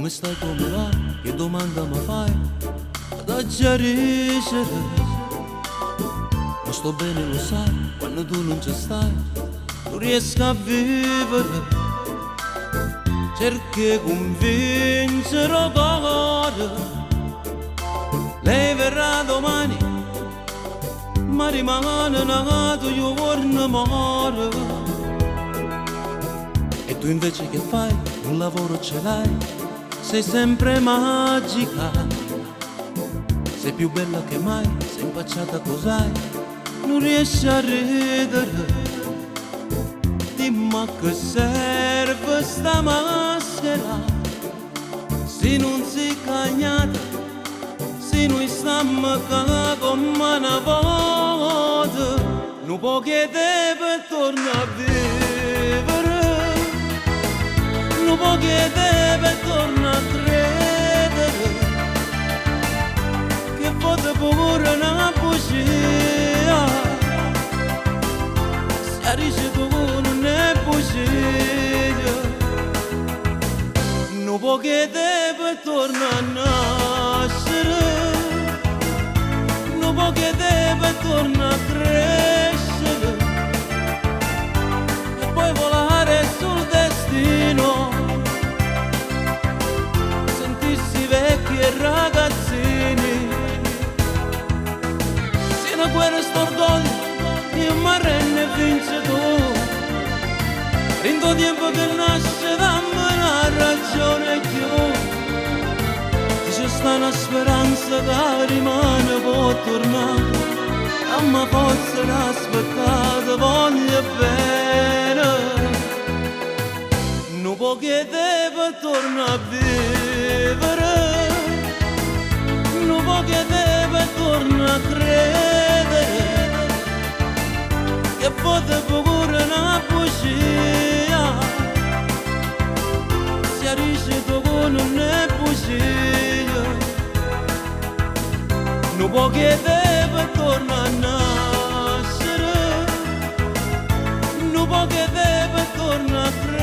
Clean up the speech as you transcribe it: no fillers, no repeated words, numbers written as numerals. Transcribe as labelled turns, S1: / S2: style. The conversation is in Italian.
S1: Come stai, come va? Che domanda mi fai? Da chiariscere. Ma sto bene, lo sai, quando tu non ci stai, non riesco a vivere. Cerchi convincere il cuore, lei verrà domani, ma rimane nato io vorrei morire. E tu invece che fai? Un lavoro ce l'hai, sei sempre magica, sei più bella che mai, sei impacciata cos'hai, non riesci a ridere. Dimmi a che serve sta maschera, se non si cagnata, se noi stiamo come una volta, non può chiedere per tornare a vivere, non può chiedere per tornare a credere, che fosse pure una bugia, si arriva tu non è bugia, non può chiedere per tornare a nascere, non può chiedere per tornare a crescere, e poi volare sul destino, sentirsi vecchi e ragazzini. Se una guerra st'orgoglio, io mi rende e vince tu. Rindo tempo che nasce dammi una ragione più. C'è sta una speranza che rimane, può tornare, dammi forza l'aspettata, voglio bene. Non può chiedere per tornare a vivere, non può chiedere per tornare a credere, che fosse pure una bugia, si arriva tu non è bugia, non può chiedere per tornare a nascere, non può chiedere per tornare a credere,